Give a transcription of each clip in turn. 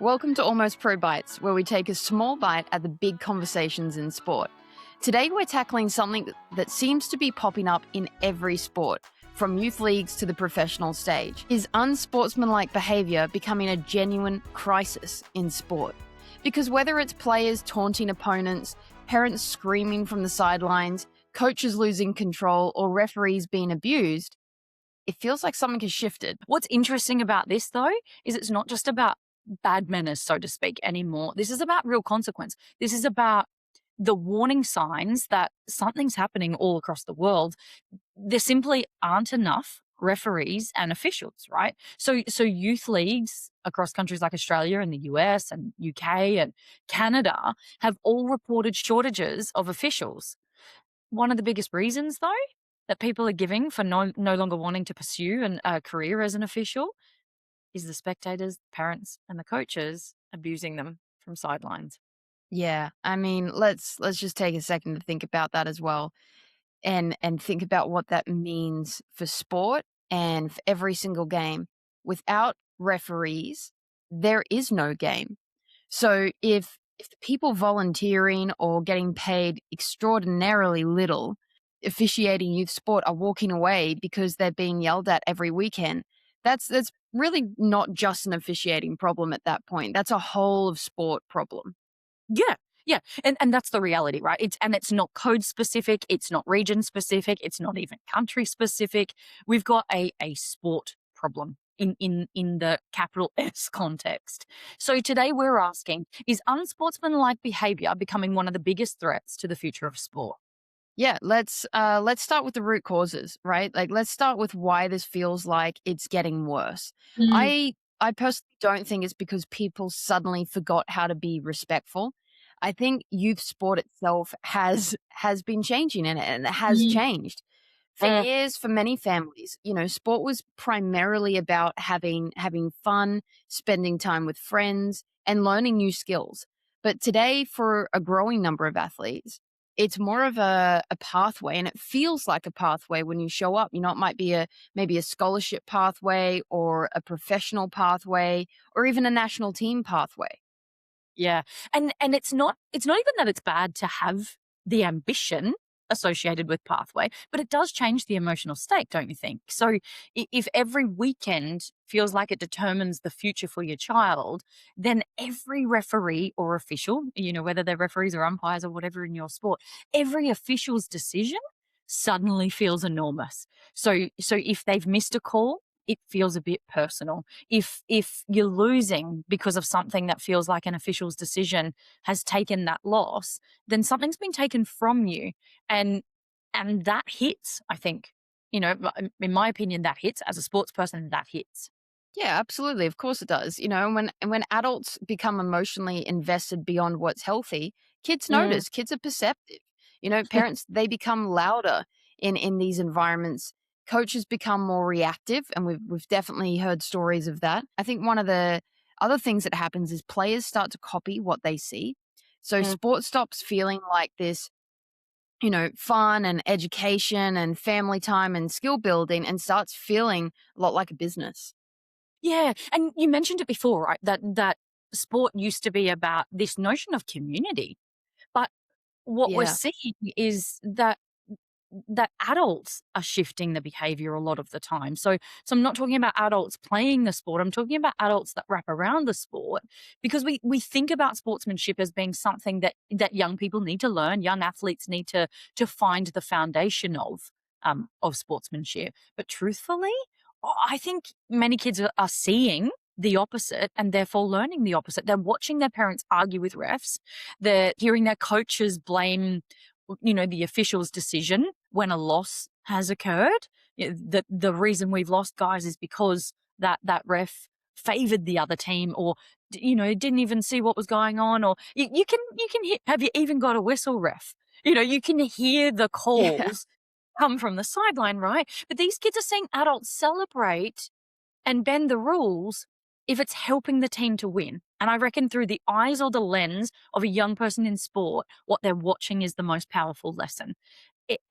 Welcome to Almost Pro Bites, where we take a small bite at the big conversations in sport. Today, we're tackling something that seems to be popping up in every sport, from youth leagues to the professional stage. Is unsportsmanlike behaviour becoming a genuine crisis in sport? Because whether it's players taunting opponents, parents screaming from the sidelines, coaches losing control, or referees being abused, it feels like something has shifted. What's interesting about this, though, is it's not just about bad manners, so to speak, anymore. This is about real consequence. This is about the warning signs that something's happening all across the world. There simply aren't enough referees and officials, right? So youth leagues across countries like Australia and the US and UK and Canada have all reported shortages of officials. One of the biggest reasons, though, that people are giving for no longer wanting to pursue a career as an official is the spectators, parents, and the coaches abusing them from sidelines. Yeah, I mean, let's just take a second to think about that as well, and think about what that means for sport and for every single game. Without referees, there is no game. So if the people volunteering or getting paid extraordinarily little officiating youth sport are walking away because they're being yelled at every weekend, that's really not just an officiating problem at that point. That's a whole of sport problem. Yeah, yeah, and that's the reality, right? It's not code specific, it's not region specific, it's not even country specific. We've got a sport problem in the capital S context. So today we're asking, is unsportsmanlike behavior becoming one of the biggest threats to the future of sport? Yeah, let's start with the root causes, right? Like let's start with why this feels like it's getting worse. Mm, I personally don't think it's because people suddenly forgot how to be respectful. I think youth sport itself has been changing and it has mm, changed. For mm. years, for many families, sport was primarily about having fun, spending time with friends, and learning new skills. But today, for a growing number of athletes, it's more of a pathway, and it feels like a pathway when you show up. It might be maybe a scholarship pathway or a professional pathway or even a national team pathway. Yeah. And it's not even that it's bad to have the ambition associated with pathway, but it does change the emotional state, don't you think? So if every weekend feels like it determines the future for your child, then every referee or official, whether they're referees or umpires or whatever in your sport, every official's decision suddenly feels enormous. So if they've missed a call, it feels a bit personal. If you're losing because of something that feels like an official's decision has taken that loss, then something's been taken from you. And and that hits, I think. In my opinion, that hits. As a sports person, that hits. Yeah, absolutely. Of course it does. When adults become emotionally invested beyond what's healthy, kids Mm. notice. Kids are perceptive. Parents they become louder in these environments. Coaches become more reactive, and we've definitely heard stories of that. I think one of the other things that happens is players start to copy what they see. So Mm. sport stops feeling like this, fun and education and family time and skill building and starts feeling a lot like a business. Yeah, and you mentioned it before, right? That sport used to be about this notion of community, but what we're Yeah. seeing is that adults are shifting the behavior a lot of the time. So I'm not talking about adults playing the sport. I'm talking about adults that wrap around the sport, because we think about sportsmanship as being something that young people need to learn, young athletes need to find the foundation of sportsmanship. But truthfully, I think many kids are seeing the opposite and therefore learning the opposite. They're watching their parents argue with refs. They're hearing their coaches blame the official's decision when a loss has occurred. The reason we've lost, guys, is because that ref favored the other team, or didn't even see what was going on, or you can hear, have you even got a whistle, ref? You can hear the Yeah. calls come from the sideline, right? But these kids are seeing adults celebrate and bend the rules if it's helping the team to win. And I reckon through the eyes or the lens of a young person in sport, what they're watching is the most powerful lesson.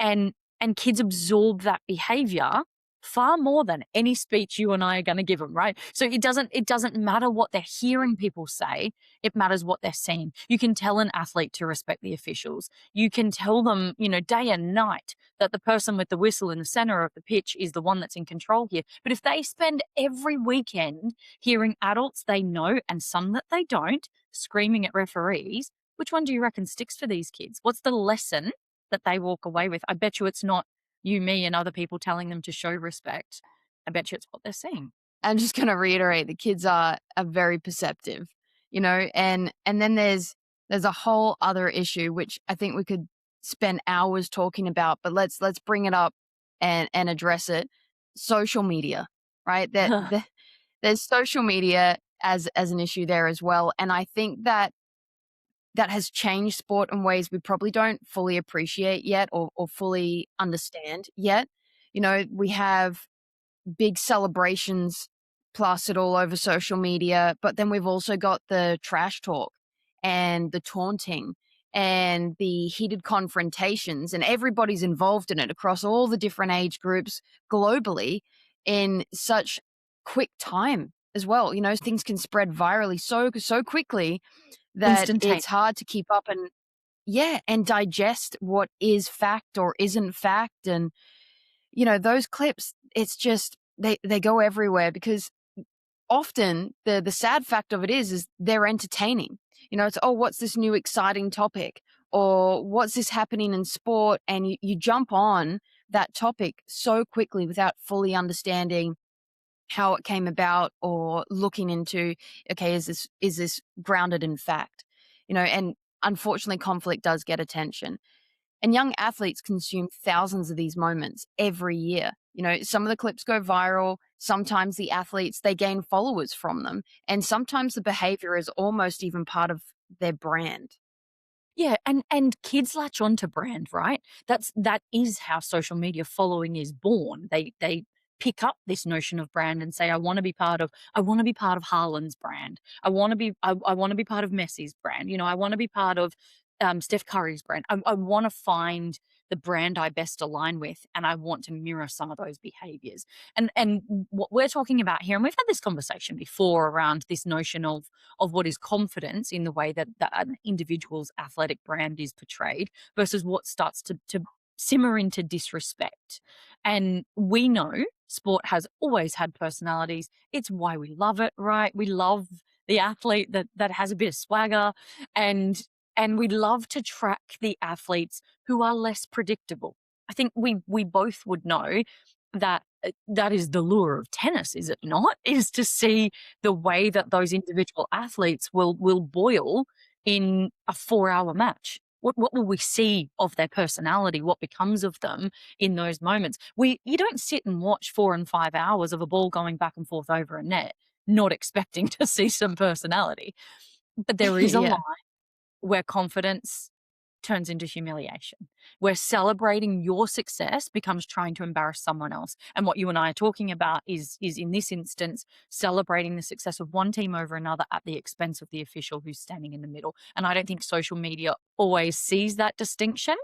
And kids absorb that behavior far more than any speech you and I are going to give them, right? So it doesn't matter what they're hearing people say, it matters what they're seeing. You can tell an athlete to respect the officials. You can tell them, day and night that the person with the whistle in the center of the pitch is the one that's in control here. But if they spend every weekend hearing adults they know and some that they don't screaming at referees, which one do you reckon sticks for these kids? What's the lesson that they walk away with? I bet you it's not you, me, and other people telling them to show respect. I bet you it's what they're seeing. I'm just gonna reiterate, the kids are very perceptive, and then there's a whole other issue which I think we could spend hours talking about, but let's bring it up and address it. Social media, right? There's social media as an issue there as well, and I think that has changed sport in ways we probably don't fully appreciate yet or fully understand yet. We have big celebrations plastered all over social media, but then we've also got the trash talk and the taunting and the heated confrontations, and everybody's involved in it across all the different age groups globally in such quick time as well. Things can spread virally so quickly that Instantaneous. it's hard to keep up and yeah, and digest what is fact or isn't fact. And those clips, it's just they go everywhere because often the sad fact of it is they're entertaining. It's, oh, what's this new exciting topic, or what's this happening in sport, and you jump on that topic so quickly without fully understanding how it came about or looking into, okay, is this grounded in fact. And unfortunately conflict does get attention, and young athletes consume thousands of these moments every year. Some of the clips go viral. Sometimes the athletes, they gain followers from them. And sometimes the behavior is almost even part of their brand. Yeah, and kids latch on to brand, right? That is how social media following is born. They pick up this notion of brand and say, I want to be part of Haaland's brand. I want to be part of Messi's brand. I want to be part of Steph Curry's brand. I want to find the brand I best align with, and I want to mirror some of those behaviors. And what we're talking about here, and we've had this conversation before around this notion of what is confidence in the way that an individual's athletic brand is portrayed versus what starts to simmer into disrespect. And we know sport has always had personalities. It's why we love it, right? We love the athlete that has a bit of swagger, and we love to track the athletes who are less predictable. I think we both would know that that is the lure of tennis, is it not? Is to see the way that those individual athletes will boil in a 4-hour match. What will we see of their personality? What becomes of them in those moments? You don't sit and watch 4 and 5 hours of a ball going back and forth over a net, not expecting to see some personality. But there is a Yeah. line where confidence turns into humiliation, where celebrating your success becomes trying to embarrass someone else. And what you and I are talking about is in this instance, celebrating the success of one team over another at the expense of the official who's standing in the middle. And I don't think social media always sees that distinction.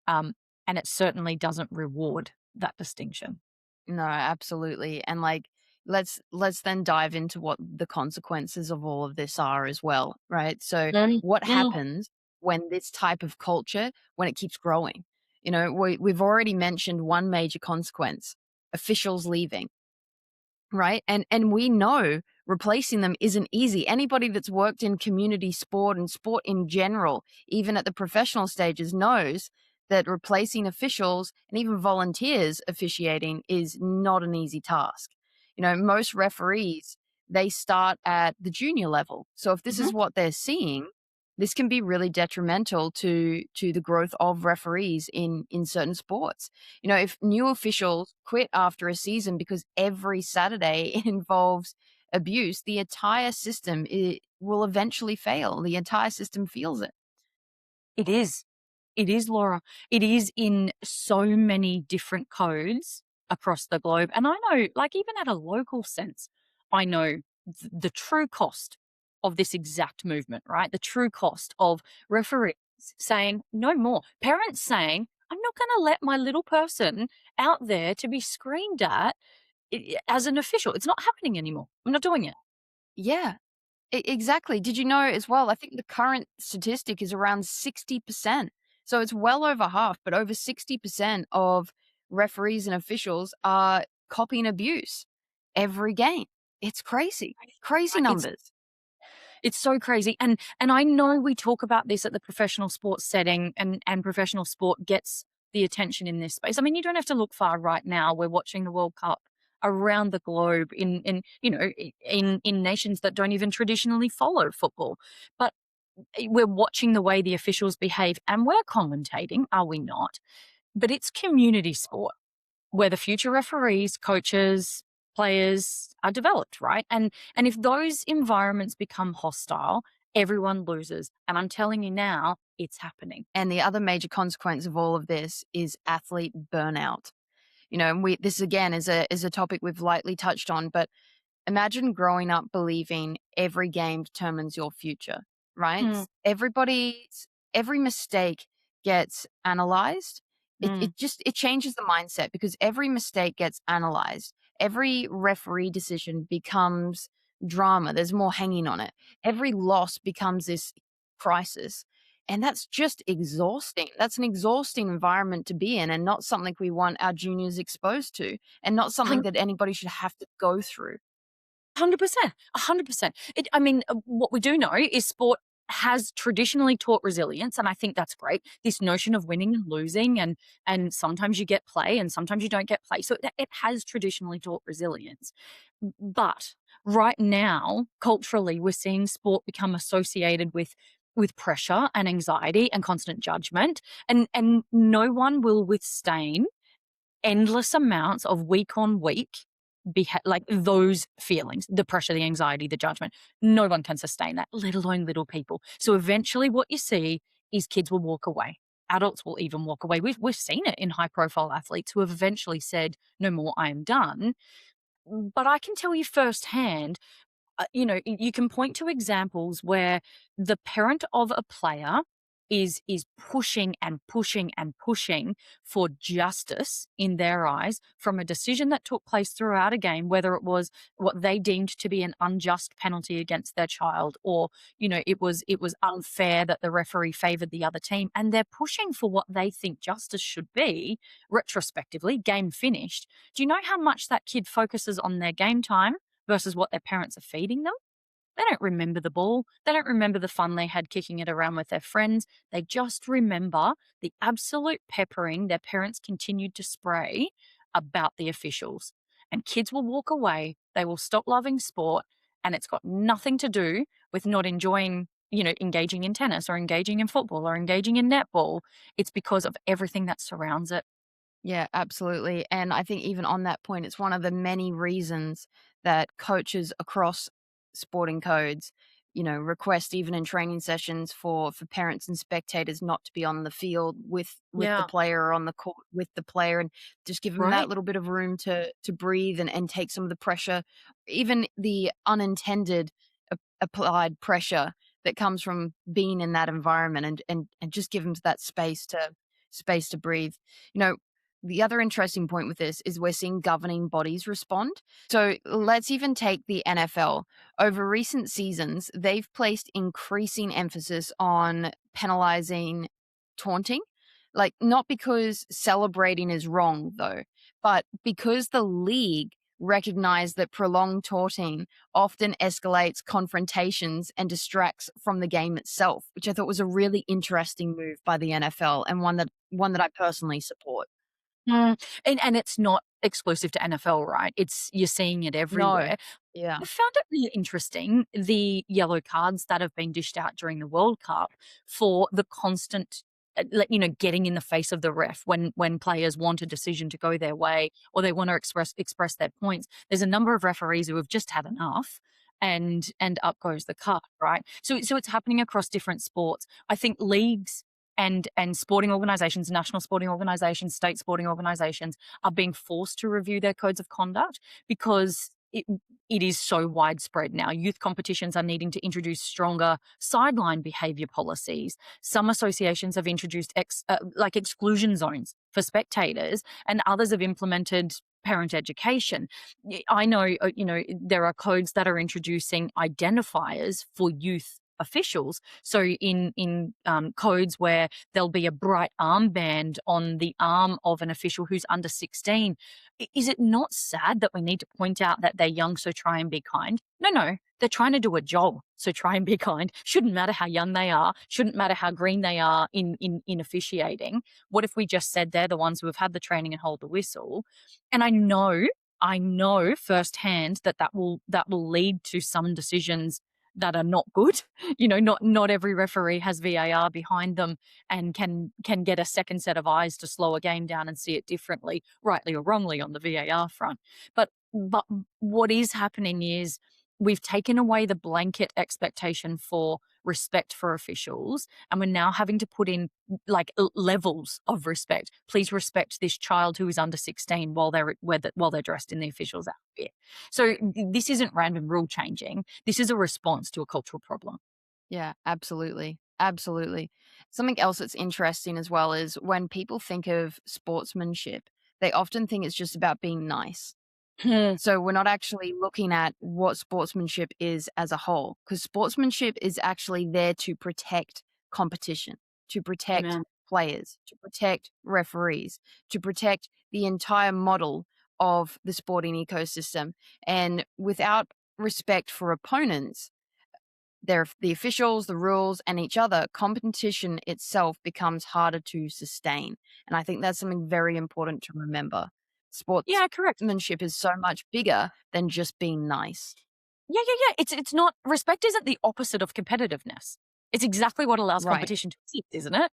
Um, and it certainly doesn't reward that distinction. No, absolutely. And like let's then dive into what the consequences of all of this are as well, right? So Mm, what mm. happens when this type of culture, when it keeps growing? We've already mentioned one major consequence, officials leaving. Right? And we know replacing them isn't easy. Anybody that's worked in community sport and sport in general, even at the professional stages, knows that replacing officials and even volunteers officiating is not an easy task. Most referees, they start at the junior level. So if this Mhm. is what they're seeing, this can be really detrimental to the growth of referees in certain sports. If new officials quit after a season because every Saturday it involves abuse, the entire system will eventually fail. The entire system feels it. It is. It is, Laura. It is in so many different codes across the globe. And I know, like, even at a local sense, I know the true cost of this exact movement, right? The true cost of referees saying no more, parents saying, I'm not going to let my little person out there to be screamed at as an official. It's not happening anymore. I'm not doing it. Yeah. Exactly. Did you know as well? I think the current statistic is around 60%. So it's well over half, but over 60% of referees and officials are copying abuse every game. It's crazy. Crazy Right? numbers. It's so crazy, and I know we talk about this at the professional sports setting, and professional sport gets the attention in this space. I mean, you don't have to look far right now. We're watching the World Cup around the globe in in nations that don't even traditionally follow football. But we're watching the way the officials behave and we're commentating, are we not? But it's community sport where the future referees, coaches, players are developed, right? And if those environments become hostile, everyone loses. And I'm telling you now, it's happening. And the other major consequence of all of this is athlete burnout. And this again is a topic we've lightly touched on, but imagine growing up believing every game determines your future, right? Mm, Every mistake gets analyzed. mm, It changes the mindset because every mistake gets analyzed. Every referee decision becomes drama. There's more hanging on it. Every loss becomes this crisis. And that's just exhausting. That's an exhausting environment to be in and not something we want our juniors exposed to and not something that anybody should have to go through. 100%, 100%. I mean, what we do know is sport has traditionally taught resilience, and I think that's great. This notion of winning and losing, and sometimes you get play, and sometimes you don't get play. So it has traditionally taught resilience. But right now, culturally, we're seeing sport become associated with pressure and anxiety and constant judgment, and no one will withstand endless amounts of week on week like those feelings, the pressure, the anxiety, the judgment. No one can sustain that, let alone little people. So eventually what you see is kids will walk away. Adults will even walk away. We've seen it in high profile athletes who have eventually said, no more, I am done. But I can tell you firsthand, you can point to examples where the parent of a player is pushing and pushing and pushing for justice in their eyes from a decision that took place throughout a game, whether it was what they deemed to be an unjust penalty against their child, or it was unfair that the referee favored the other team, and they're pushing for what they think justice should be retrospectively, game finished. Do you know how much that kid focuses on their game time versus what their parents are feeding them? They don't remember the ball. They don't remember the fun they had kicking it around with their friends. They just remember the absolute peppering their parents continued to spray about the officials. And kids will walk away. They will stop loving sport. And it's got nothing to do with not enjoying, engaging in tennis or engaging in football or engaging in netball. It's because of everything that surrounds it. Yeah, absolutely. And I think even on that point, it's one of the many reasons that coaches across sporting codes, request even in training sessions for parents and spectators not to be on the field with the Yeah. player or on the court with the player and just give them that Right. little bit of room to breathe and take some of the pressure, even the unintended applied pressure that comes from being in that environment and just give them that space to breathe. You know, the other interesting point with this is we're seeing governing bodies respond. So let's even take the NFL. Over recent seasons, they've placed increasing emphasis on penalizing taunting. Like, not because celebrating is wrong, though, but because the league recognized that prolonged taunting often escalates confrontations and distracts from the game itself, which I thought was a really interesting move by the NFL and one that I personally support. Mm, and it's not exclusive to NFL, right? It's you're seeing it No. everywhere. Yeah. I found it really interesting, the yellow cards that have been dished out during the World Cup for the constant, getting in the face of the ref when players want a decision to go their way or they want to express their points. There's a number of referees who have just had enough, and up goes the card, right? So it's happening across different sports. I think leagues and sporting organizations, national sporting organizations, state sporting organizations are being forced to review their codes of conduct because it it is so widespread now. Youth competitions are needing to introduce stronger sideline behavior policies. Some associations have introduced like exclusion zones for spectators, and others have implemented parent education. I know, there are codes that are introducing identifiers for youth officials. So in codes where there'll be a bright armband on the arm of an official who's under 16, is it not sad that we need to point out that they're young, so try and be kind? No, no, they're trying to do a job, so try and be kind. Shouldn't matter how young they are, shouldn't matter how green they are in officiating. What if we just said they're the ones who have had the training and hold the whistle? And I know firsthand that that will lead to some decisions that are not good. Not every referee has VAR behind them and can get a second set of eyes to slow a game down and see it differently, rightly or wrongly, on the VAR front. But what is happening is we've taken away the blanket expectation for respect for officials, and we're now having to put in like levels of respect. Please respect this child who is under 16 while they're dressed in the official's outfit. So this isn't random rule changing. This is a response to a cultural problem. Yeah, absolutely. Absolutely. Something else that's interesting as well is when people think of sportsmanship, they often think it's just about being nice. Hmm. So we're not actually looking at what sportsmanship is as a whole, because sportsmanship is actually there to protect competition, to protect Amen. players, to protect referees, to protect the entire model of the sporting ecosystem. And without respect for opponents, the officials, the rules, and each other, competition itself becomes harder to sustain. And I think that's something very important to remember. Yeah, correct. Sportsmanship is so much bigger than just being nice. Yeah, yeah, yeah. It's not, respect isn't the opposite of competitiveness. It's exactly what allows Right. competition to exist, isn't it?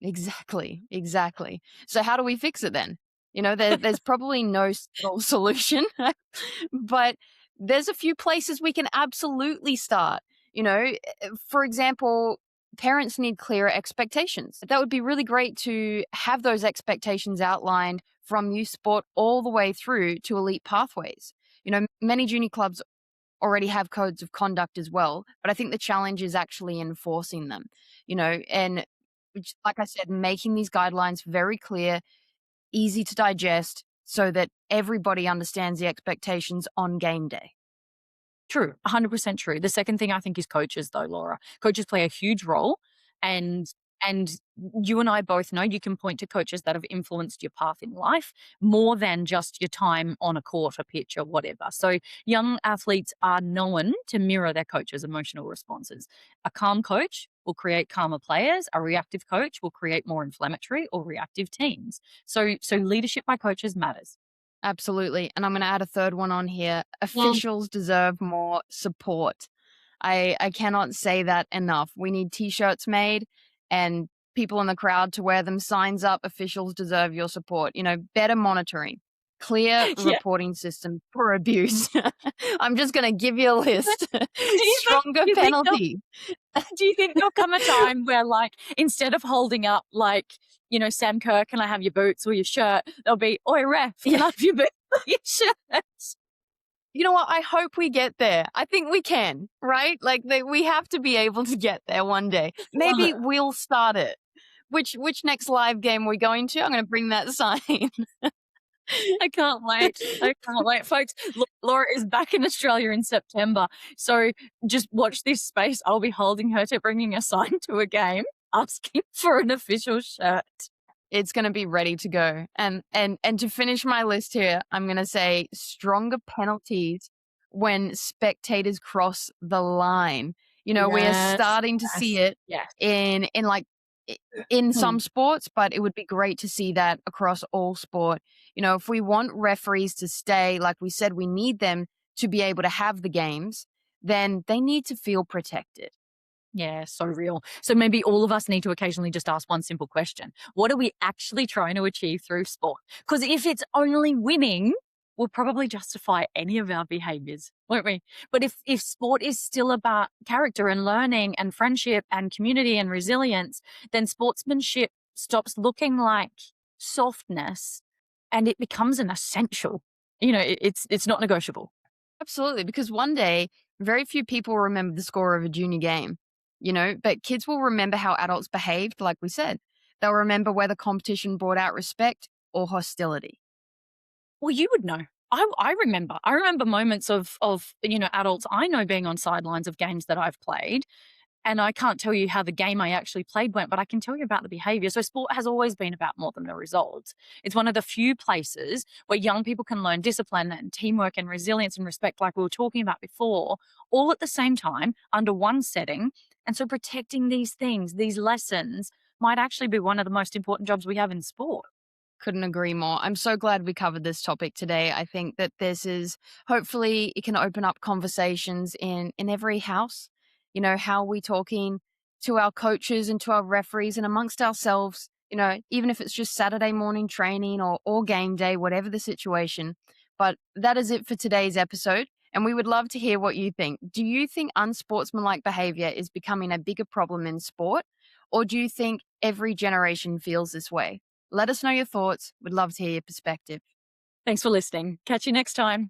Exactly. Exactly. So how do we fix it then? There's probably no single solution, but there's a few places we can absolutely start. For example, parents need clearer expectations. That would be really great to have those expectations outlined from youth sport all the way through to elite pathways. Many junior clubs already have codes of conduct as well, but I think the challenge is actually enforcing them, and which, like I said, making these guidelines very clear, easy to digest, so that everybody understands the expectations on game day. True, 100% true. The second thing I think is coaches though, Laura. Coaches play a huge role, and and you and I both know you can point to coaches that have influenced your path in life more than just your time on a court, a pitch, or whatever. So young athletes are known to mirror their coach's emotional responses. A calm coach will create calmer players. A reactive coach will create more inflammatory or reactive teams. So leadership by coaches matters. Absolutely. And I'm going to add a third one on here. Well, Officials deserve more support. I cannot say that enough. We need t-shirts made and people in the crowd to wear them, signs up. Officials deserve your support. Better monitoring, clear yeah. reporting system for abuse. I'm just going to give you a list. Do you think? Stronger Do you think they'll penalties. Do you think there'll come a time where, like, instead of holding up, like, Sam Kerr, can I have your boots or your shirt? They'll be, oi, ref, can I have your boots or your shirt? You know what? I hope we get there. I think we can, right? Like we have to be able to get there one day. Love Maybe it. we'll start it. Which next live game we're going to? I'm going to bring that sign. I can't wait. I can't wait. Folks, Laura is back in Australia in September. So just watch this space. I'll be holding her to bringing a sign to a game asking for an official shirt. It's going to be ready to go. And to finish my list here, I'm going to say stronger penalties when spectators cross the line. We are Yes. starting to see Yes. it Yes. in like in Hmm. some sports, but it would be great to see that across all sport. If we want referees to stay, like we said, we need them to be able to have the games, then they need to feel protected. Yeah, so real. So maybe all of us need to occasionally just ask one simple question. What are we actually trying to achieve through sport? Because if it's only winning, we'll probably justify any of our behaviors, won't we? But if sport is still about character and learning and friendship and community and resilience, then sportsmanship stops looking like softness and it becomes an essential. It's not negotiable. Absolutely, because one day, very few people remember the score of a junior game, but kids will remember how adults behaved, like we said. They'll remember whether competition brought out respect or hostility. Well, you would know. I remember. I remember moments of, adults I know being on sidelines of games that I've played, and I can't tell you how the game I actually played went, but I can tell you about the behavior. So sport has always been about more than the results. It's one of the few places where young people can learn discipline and teamwork and resilience and respect, like we were talking about before, all at the same time under one setting. And so protecting these things, these lessons, might actually be one of the most important jobs we have in sport. Couldn't agree more. I'm so glad we covered this topic today. I think that this is hopefully it can open up conversations in every house. How are we talking to our coaches and to our referees and amongst ourselves, even if it's just Saturday morning training or game day, whatever the situation. But that is it for today's episode. And we would love to hear what you think. Do you think unsportsmanlike behavior is becoming a bigger problem in sport? Or do you think every generation feels this way? Let us know your thoughts. We'd love to hear your perspective. Thanks for listening. Catch you next time.